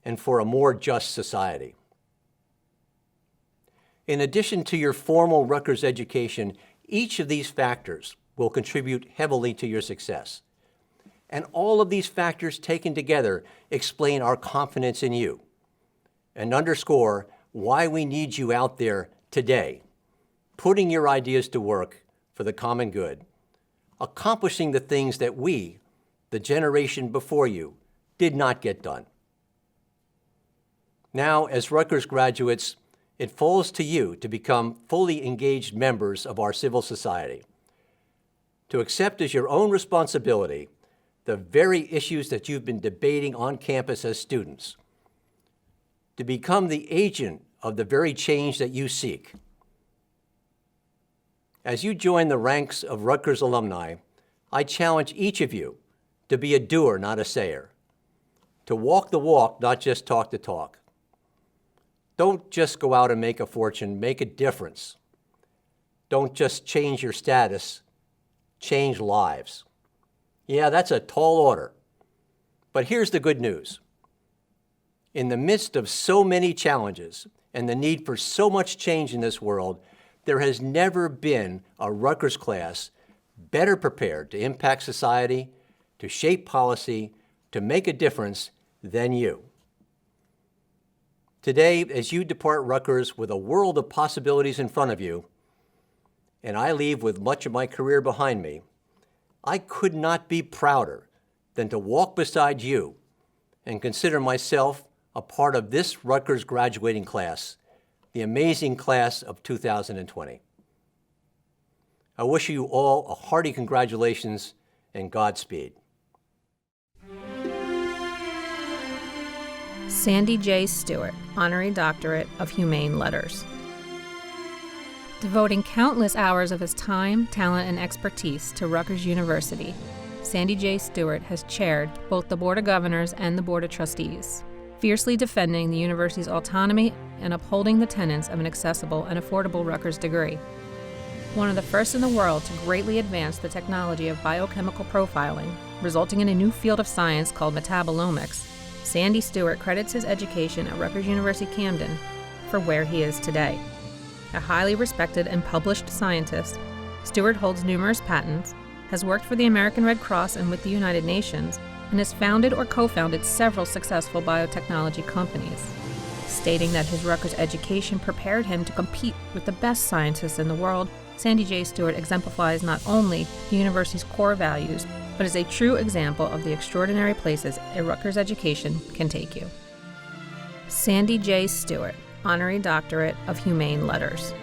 [SPEAKER 16] and for a more just society. In addition to your formal Rutgers education, each of these factors will contribute heavily to your success. And all of these factors taken together explain our confidence in you and underscore why we need you out there today, putting your ideas to work for the common good, accomplishing the things that we, the generation before you, did not get done. Now, as Rutgers graduates, it falls to you to become fully engaged members of our civil society, to accept as your own responsibility the very issues that you've been debating on campus as students, to become the agent of the very change that you seek. As you join the ranks of Rutgers alumni, I challenge each of you to be a doer, not a sayer, to walk the walk, not just talk the talk. Don't just go out and make a fortune, make a difference. Don't just change your status, change lives. Yeah, that's a tall order. But here's the good news. In the midst of so many challenges and the need for so much change in this world, there has never been a Rutgers class better prepared to impact society, to shape policy, to make a difference than you. Today, as you depart Rutgers with a world of possibilities in front of you, and I leave with much of my career behind me, I could not be prouder than to walk beside you and consider myself a part of this Rutgers graduating class, the amazing class of 2020. I wish you all a hearty congratulations and Godspeed.
[SPEAKER 17] Sandy J. Stewart, Honorary Doctorate of Humane Letters. Devoting countless hours of his time, talent, and expertise to Rutgers University, Sandy J. Stewart has chaired both the Board of Governors and the Board of Trustees, fiercely defending the university's autonomy and upholding the tenets of an accessible and affordable Rutgers degree. One of the first in the world to greatly advance the technology of biochemical profiling, resulting in a new field of science called metabolomics, Sandy Stewart credits his education at Rutgers University Camden for where he is today. A highly respected and published scientist, Stewart holds numerous patents, has worked for the American Red Cross and with the United Nations, and has founded or co-founded several successful biotechnology companies. Stating that his Rutgers education prepared him to compete with the best scientists in the world, Sandy J. Stewart exemplifies not only the university's core values, but is a true example of the extraordinary places a Rutgers education can take you. Sandy J. Stewart, Honorary Doctorate of Humane Letters.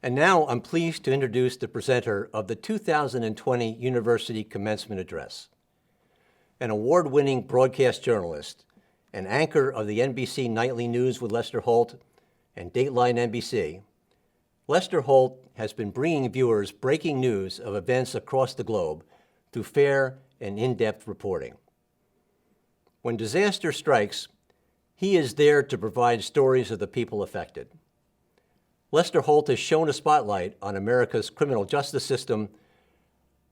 [SPEAKER 16] And now I'm pleased to introduce the presenter of the 2020 University Commencement Address. An award-winning broadcast journalist, an anchor of the NBC Nightly News with Lester Holt and Dateline NBC, Lester Holt has been bringing viewers breaking news of events across the globe through fair and in-depth reporting. When disaster strikes, he is there to provide stories of the people affected. Lester Holt has shone a spotlight on America's criminal justice system,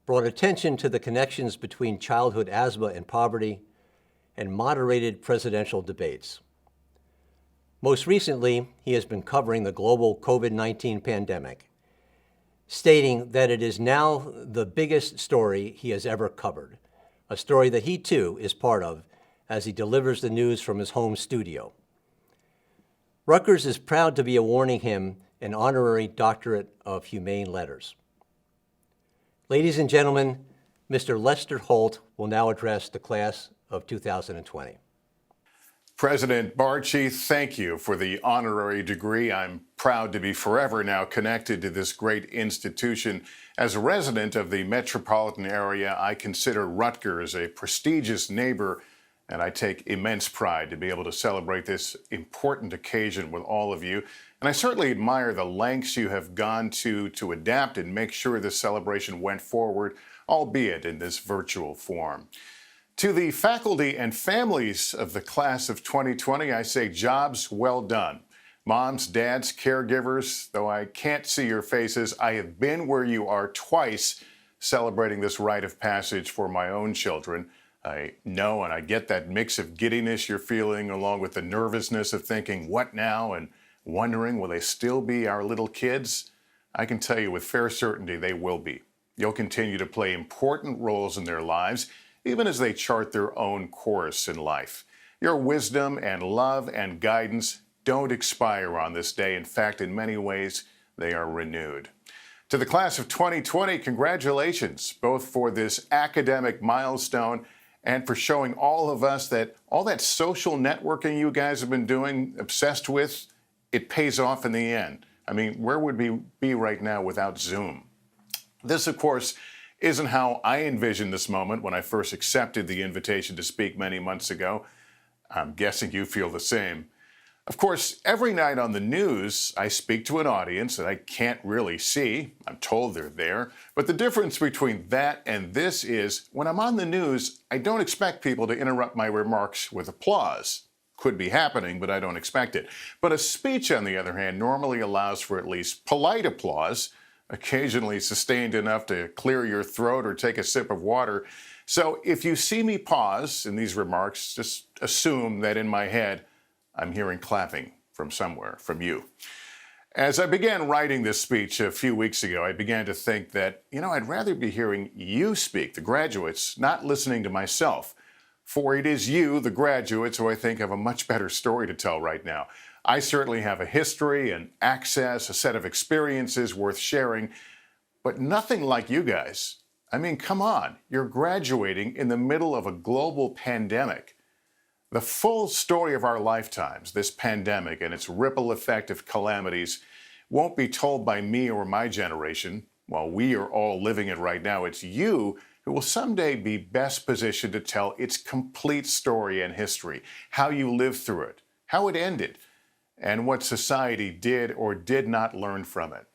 [SPEAKER 16] brought attention to the connections between childhood asthma and poverty, and moderated presidential debates. Most recently, he has been covering the global COVID-19 pandemic, stating that it is now the biggest story he has ever covered, a story that he too is part of as he delivers the news from his home studio. Rutgers is proud to be awarding him an honorary doctorate of humane letters. Ladies and gentlemen, Mr. Lester Holt will now address the class of 2020.
[SPEAKER 7] President Barchi, thank you for the honorary degree. I'm proud to be forever now connected to this great institution. As a resident of the metropolitan area, I consider Rutgers a prestigious neighbor, and I take immense pride to be able to celebrate this important occasion with all of you. And I certainly admire the lengths you have gone to adapt and make sure this celebration went forward, albeit in this virtual form. To the faculty and families of the class of 2020, I say jobs well done. Moms, dads, caregivers, though I can't see your faces, I have been where you are twice celebrating this rite of passage for my own children. I know and I get that mix of giddiness you're feeling along with the nervousness of thinking, what now? And wondering, will they still be our little kids? I can tell you with fair certainty they will be. You'll continue to play important roles in their lives, even as they chart their own course in life. Your wisdom and love and guidance don't expire on this day. In fact, in many ways, they are renewed. To the class of 2020, congratulations, both for this academic milestone and for showing all of us that all that social networking you guys have been doing, obsessed with, it pays off in the end. I mean, where would we be right now without Zoom? This, of course, isn't how I envisioned this moment when I first accepted the invitation to speak many months ago. I'm guessing you feel the same. Of course, every night on the news, I speak to an audience that I can't really see. I'm told they're there. But the difference between that and this is when I'm on the news, I don't expect people to interrupt my remarks with applause. Could be happening, but I don't expect it. But a speech, on the other hand, normally allows for at least polite applause, occasionally sustained enough to clear your throat or take a sip of water. So if you see me pause in these remarks, just assume that in my head, I'm hearing clapping from somewhere, from you. As I began writing this speech a few weeks ago, I began to think that, I'd rather be hearing you speak, the graduates, not listening to myself. For it is you, the graduates, who I think have a much better story to tell right now. I certainly have a history and access, a set of experiences worth sharing, but nothing like you guys. I mean, come on, you're graduating in the middle of a global pandemic. The full story of our lifetimes, this pandemic and its ripple effect of calamities, won't be told by me or my generation. While we are all living it right now, it's you who will someday be best positioned to tell its complete story and history, how you lived through it, how it ended, and what society did or did not learn from it.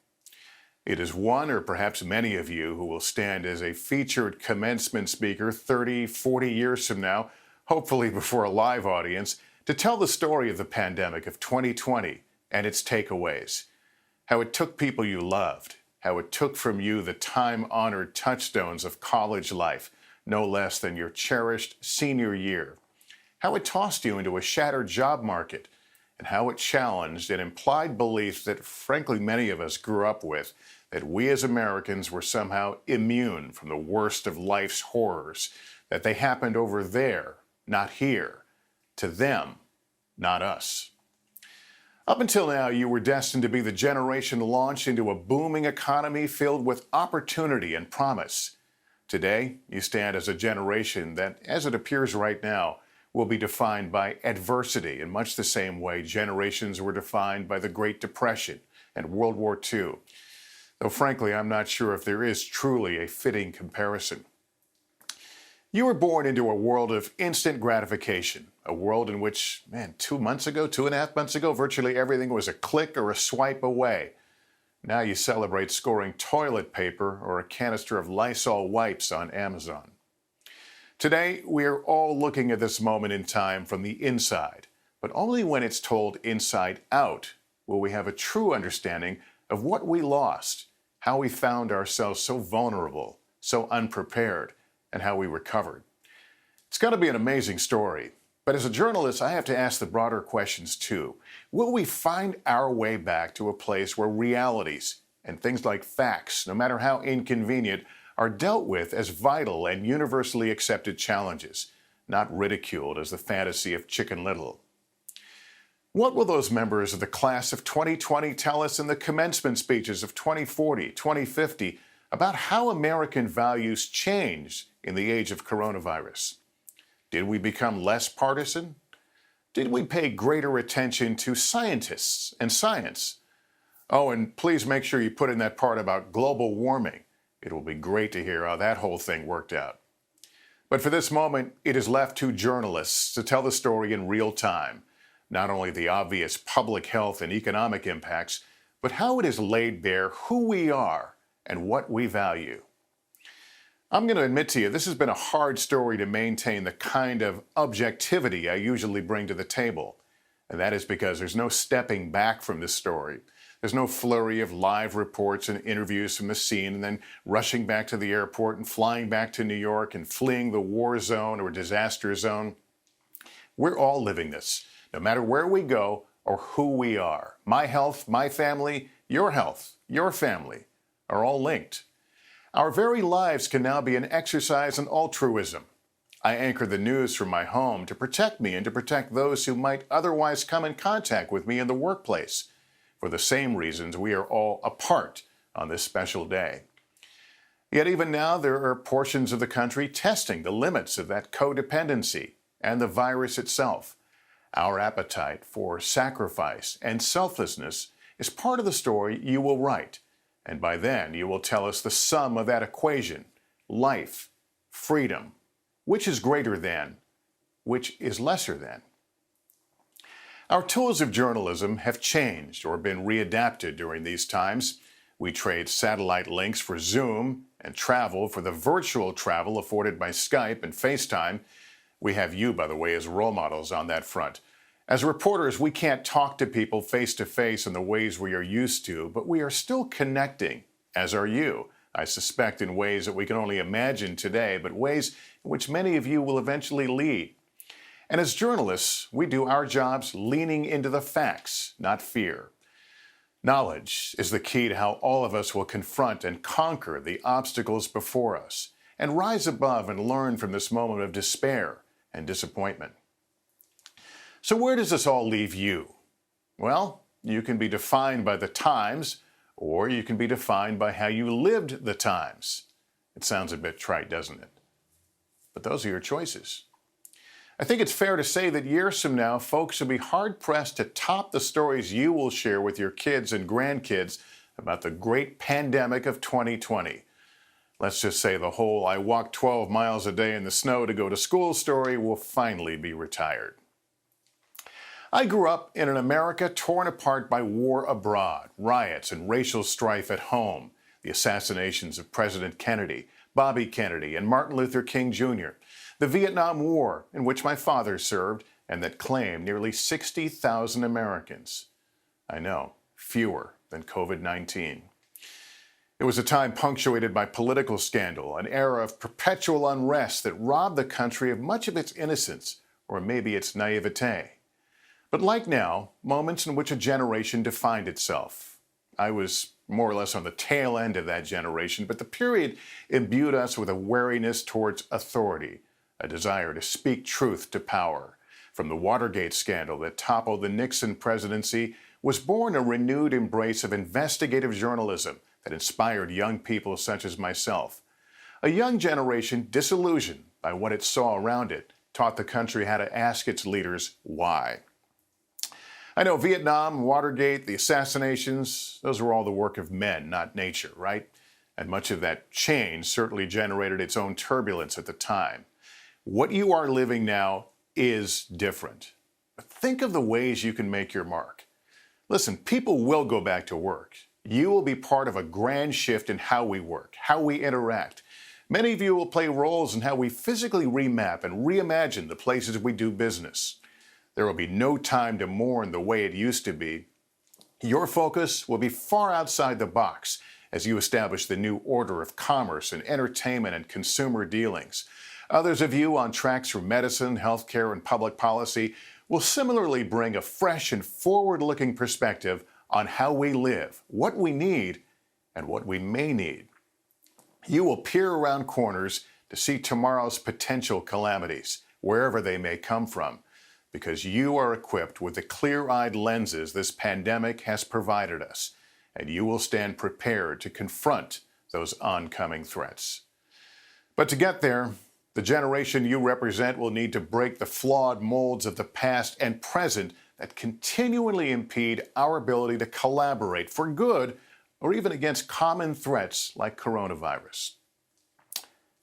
[SPEAKER 7] It is one or perhaps many of you who will stand as a featured commencement speaker 30, 40 years from now, hopefully before a live audience, to tell the story of the pandemic of 2020 and its takeaways, how it took people you loved, how it took from you the time-honored touchstones of college life, no less than your cherished senior year, how it tossed you into a shattered job market, and how it challenged an implied belief that, frankly, many of us grew up with, that we as Americans were somehow immune from the worst of life's horrors, that they happened over there, not here, to them, not us. Up until now, you were destined to be the generation launched into a booming economy filled with opportunity and promise. Today, you stand as a generation that, as it appears right now, will be defined by adversity in much the same way generations were defined by the Great Depression and World War II. Though frankly, I'm not sure if there is truly a fitting comparison. You were born into a world of instant gratification, a world in which, 2.5 months ago, virtually everything was a click or a swipe away. Now you celebrate scoring toilet paper or a canister of Lysol wipes on Amazon. Today, we are all looking at this moment in time from the inside, but only when it's told inside out will we have a true understanding of what we lost, how we found ourselves so vulnerable, so unprepared, and how we recovered. It's got to be an amazing story, but as a journalist, I have to ask the broader questions too. Will we find our way back to a place where realities and things like facts, no matter how inconvenient, are dealt with as vital and universally accepted challenges, not ridiculed as the fantasy of Chicken Little? What will those members of the class of 2020 tell us in the commencement speeches of 2040, 2050 about how American values changed in the age of coronavirus? Did we become less partisan? Did we pay greater attention to scientists and science? Oh, and please make sure you put in that part about global warming. It will be great to hear how that whole thing worked out. But for this moment, it is left to journalists to tell the story in real time, not only the obvious public health and economic impacts, but how it is laid bare who we are and what we value. I'm going to admit to you, this has been a hard story to maintain the kind of objectivity I usually bring to the table. And that is because there's no stepping back from this story. There's no flurry of live reports and interviews from the scene and then rushing back to the airport and flying back to New York and fleeing the war zone or disaster zone. We're all living this, no matter where we go or who we are. My health, my family, your health, your family are all linked. Our very lives can now be an exercise in altruism. I anchor the news from my home to protect me and to protect those who might otherwise come in contact with me in the workplace. For the same reasons, we are all apart on this special day. Yet even now, there are portions of the country testing the limits of that codependency and the virus itself. Our appetite for sacrifice and selflessness is part of the story you will write. And by then, you will tell us the sum of that equation: life, freedom. Which is greater than? Which is lesser than? Our tools of journalism have changed or been readapted during these times. We trade satellite links for Zoom and travel for the virtual travel afforded by Skype and FaceTime. We have you, by the way, as role models on that front. As reporters, we can't talk to people face to face in the ways we are used to, but we are still connecting, as are you. I suspect in ways that we can only imagine today, but ways in which many of you will eventually lead. And as journalists, we do our jobs leaning into the facts, not fear. Knowledge is the key to how all of us will confront and conquer the obstacles before us and rise above and learn from this moment of despair and disappointment. So where does this all leave you? Well, you can be defined by the times, or you can be defined by how you lived the times. It sounds a bit trite, doesn't it? But those are your choices. I think it's fair to say that years from now, folks will be hard-pressed to top the stories you will share with your kids and grandkids about the great pandemic of 2020. Let's just say the whole "I walk 12 miles a day in the snow to go to school" story will finally be retired. I grew up in an America torn apart by war abroad, riots and racial strife at home, the assassinations of President Kennedy, Bobby Kennedy, and Martin Luther King Jr., the Vietnam War, in which my father served and that claimed nearly 60,000 Americans. I know, fewer than COVID-19. It was a time punctuated by political scandal, an era of perpetual unrest that robbed the country of much of its innocence, or maybe its naivete. But like now, moments in which a generation defined itself. I was more or less on the tail end of that generation, but the period imbued us with a wariness towards authority, a desire to speak truth to power. From the Watergate scandal that toppled the Nixon presidency was born a renewed embrace of investigative journalism that inspired young people such as myself. A young generation disillusioned by what it saw around it taught the country how to ask its leaders why. I know Vietnam, Watergate, the assassinations, those were all the work of men, not nature, right? And much of that change certainly generated its own turbulence at the time. What you are living now is different. But think of the ways you can make your mark. Listen, people will go back to work. You will be part of a grand shift in how we work, how we interact. Many of you will play roles in how we physically remap and reimagine the places we do business. There will be no time to mourn the way it used to be. Your focus will be far outside the box as you establish the new order of commerce and entertainment and consumer dealings. Others of you on tracks for medicine, healthcare, and public policy will similarly bring a fresh and forward-looking perspective on how we live, what we need, and what we may need. You will peer around corners to see tomorrow's potential calamities, wherever they may come from, because you are equipped with the clear-eyed lenses this pandemic has provided us, and you will stand prepared to confront those oncoming threats. But to get there, The generation you represent will need to break the flawed molds of the past and present that continually impede our ability to collaborate for good or even against common threats like coronavirus.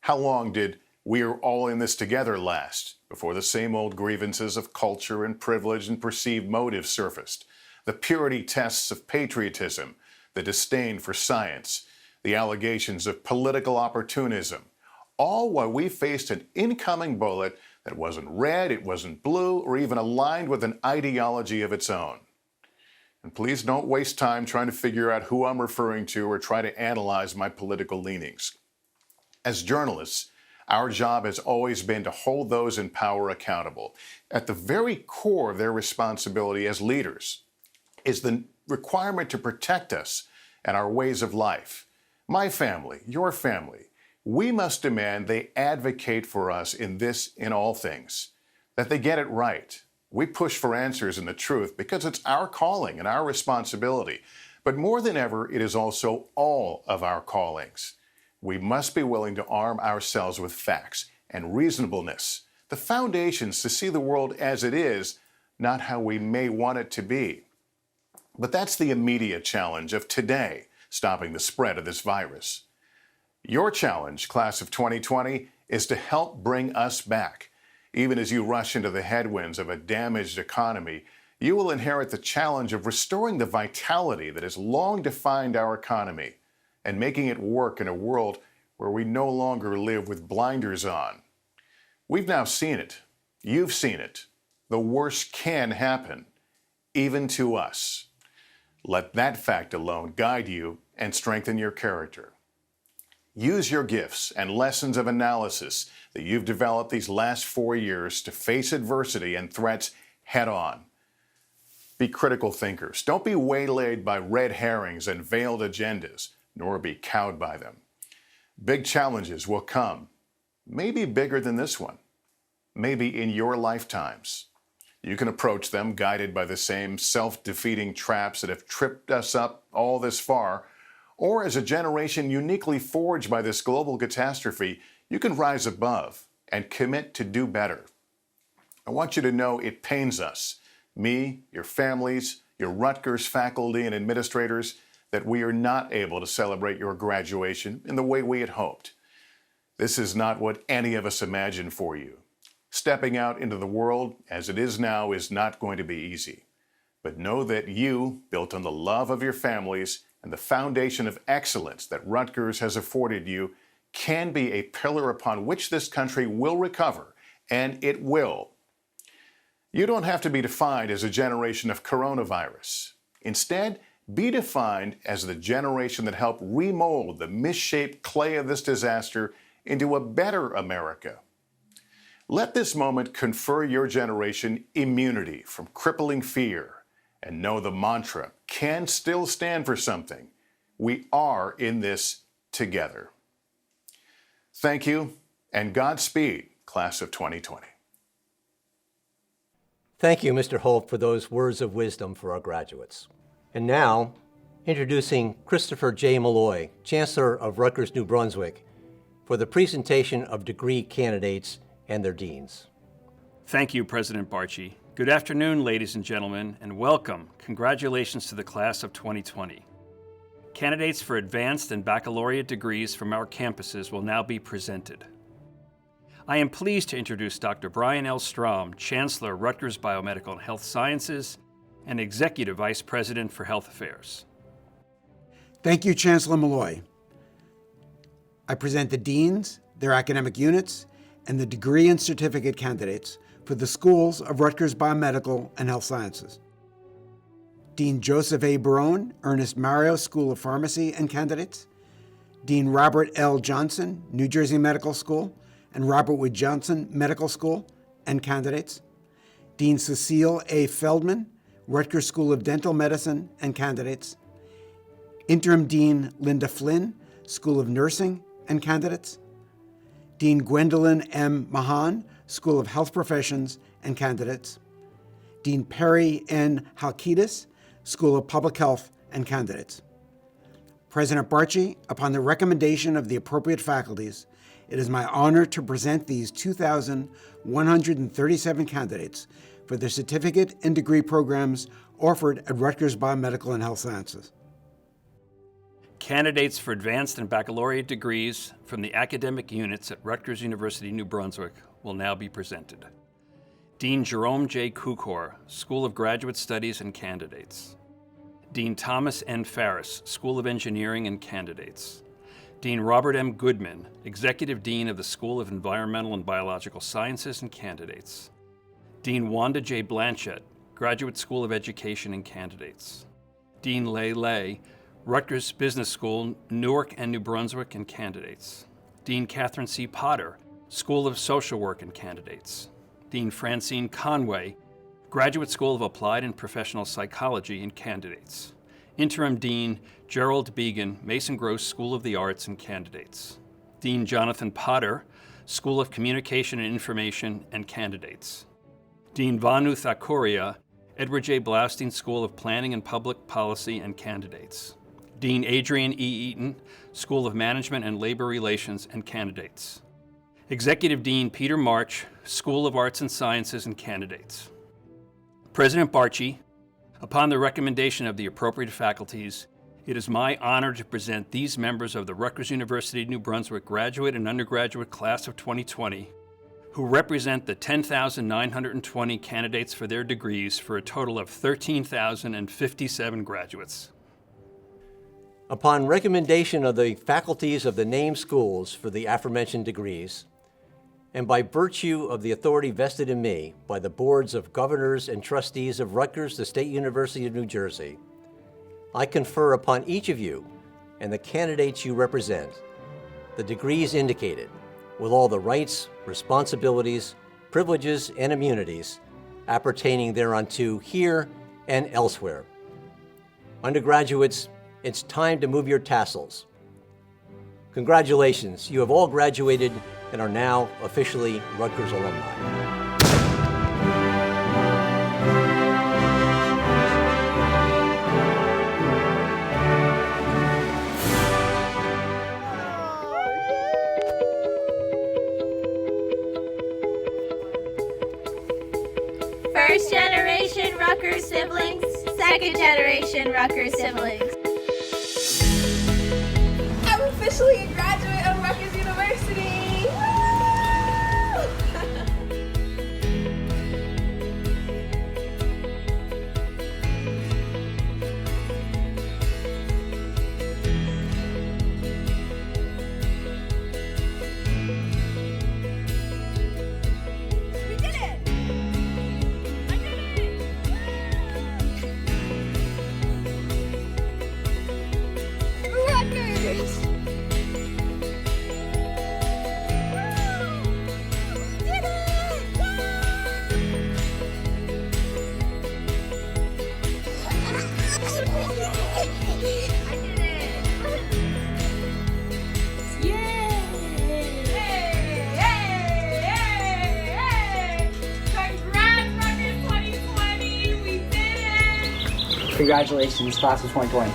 [SPEAKER 7] How long did "we're all in this together" last before the same old grievances of culture and privilege and perceived motives surfaced? The purity tests of patriotism, the disdain for science, the allegations of political opportunism, all while we faced an incoming bullet that wasn't red, it wasn't blue, or even aligned with an ideology of its own. And please don't waste time trying to figure out who I'm referring to or try to analyze my political leanings. As journalists, our job has always been to hold those in power accountable. At the very core of their responsibility as leaders is the requirement to protect us and our ways of life. My family, your family, we must demand they advocate for us in all things, that they get it right. We push for answers and the truth because it's our calling and our responsibility. But more than ever, it is also all of our callings. We must be willing to arm ourselves with facts and reasonableness, the foundations to see the world as it is, not how we may want it to be. But that's the immediate challenge of today, stopping the spread of this virus. Your challenge, class of 2020, is to help bring us back. Even as you rush into the headwinds of a damaged economy, you will inherit the challenge of restoring the vitality that has long defined our economy and making it work in a world where we no longer live with blinders on. We've now seen it. You've seen it. The worst can happen, even to us. Let that fact alone guide you and strengthen your character. Use your gifts and lessons of analysis that you've developed these last 4 years to face adversity and threats head on. Be critical thinkers. Don't be waylaid by red herrings and veiled agendas, nor be cowed by them. Big challenges will come, maybe bigger than this one, maybe in your lifetimes. You can approach them guided by the same self-defeating traps that have tripped us up all this far, or as a generation uniquely forged by this global catastrophe, you can rise above and commit to do better. I want you to know it pains us, me, your families, your Rutgers faculty and administrators, that we are not able to celebrate your graduation in the way we had hoped. This is not what any of us imagined for you. Stepping out into the world as it is now is not going to be easy. But know that you, built on the love of your families and the foundation of excellence that Rutgers has afforded you, can be a pillar upon which this country will recover, and it will. You don't have to be defined as a generation of coronavirus. Instead, be defined as the generation that helped remold the misshaped clay of this disaster into a better America. Let this moment confer your generation immunity from crippling fear, and know the mantra can still stand for something. We are in this together. Thank you, and Godspeed, class of 2020.
[SPEAKER 16] Thank you, Mr. Holt, for those words of wisdom for our graduates. And now, introducing Christopher J. Molloy, Chancellor of Rutgers, New Brunswick, for the presentation of degree candidates and their deans.
[SPEAKER 2] Thank you, President Barchi. Good afternoon, ladies and gentlemen, and welcome. Congratulations to the class of 2020. Candidates for advanced and baccalaureate degrees from our campuses will now be presented. I am pleased to introduce Dr. Brian L. Strom, Chancellor, Rutgers Biomedical and Health Sciences, and Executive Vice President for Health Affairs.
[SPEAKER 1] Thank you, Chancellor Molloy. I present the deans, their academic units, and the degree and certificate candidates for the schools of Rutgers Biomedical and Health Sciences. Dean Joseph A. Barone, Ernest Mario School of Pharmacy and candidates. Dean Robert L. Johnson, New Jersey Medical School, and Robert Wood Johnson Medical School and candidates. Dean Cecile A. Feldman, Rutgers School of Dental Medicine and candidates. Interim Dean Linda Flynn, School of Nursing and candidates. Dean Gwendolyn M. Mahan, School of Health Professions and candidates. Dean Perry N. Halkitis, School of Public Health and candidates. President Barchi, upon the recommendation of the appropriate faculties, It is my honor to present these 2,137 candidates for the certificate and degree programs offered at Rutgers Biomedical and Health Sciences.
[SPEAKER 2] Candidates for advanced and baccalaureate degrees from the academic units at Rutgers University, New Brunswick will now be presented. Dean Jerome J. Kukor, School of Graduate Studies and Candidates. Dean Thomas N. Farris, School of Engineering and Candidates. Dean Robert M. Goodman, Executive Dean of the School of Environmental and Biological Sciences and Candidates. Dean Wanda J. Blanchett, Graduate School of Education and Candidates. Dean Lei Lei, Rutgers Business School, Newark and New Brunswick and Candidates. Dean Catherine C. Potter, School of Social Work and Candidates. Dean Francine Conway, Graduate School of Applied and Professional Psychology and Candidates. Interim Dean Gerald Began, Mason Gross School of the Arts and Candidates. Dean Jonathan Potter, School of Communication and Information and Candidates. Dean Vanu Thakuria, Edward J. Blaustein School of Planning and Public Policy and Candidates. Dean Adrian E. Eaton, School of Management and Labor Relations and Candidates. Executive Dean Peter March, School of Arts and Sciences and Candidates. President Barchi, upon the recommendation of the appropriate faculties, it is my honor to present these members of the Rutgers University New Brunswick graduate and undergraduate class of 2020, who represent the 10,920 candidates for their degrees for a total of 13,057 graduates.
[SPEAKER 16] Upon recommendation of the faculties of the named schools for the aforementioned degrees, and by virtue of the authority vested in me by the boards of governors and trustees of Rutgers, the State University of New Jersey, I confer upon each of you and the candidates you represent the degrees indicated, with all the rights, responsibilities, privileges, and immunities appertaining thereunto here and elsewhere. Undergraduates, it's time to move your tassels. Congratulations, you have all graduated and are now officially Rutgers alumni.
[SPEAKER 4] First generation Rutgers siblings, second generation Rutgers siblings.
[SPEAKER 15] I'm officially a graduate of Rutgers University! Woo! We did it! I did it! Rutgers!
[SPEAKER 18] Congratulations, class of 2020.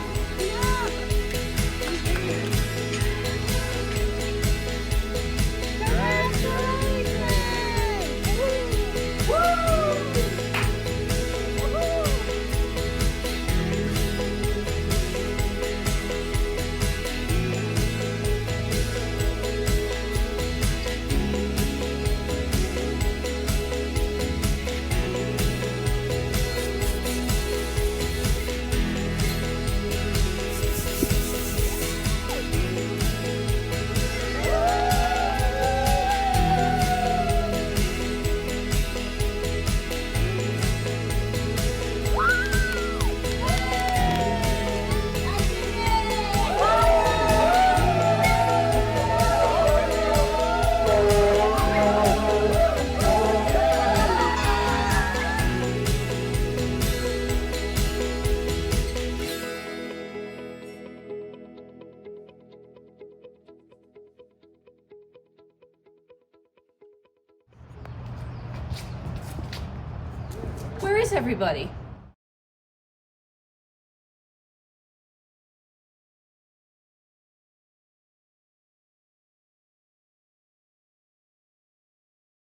[SPEAKER 4] Where is everybody?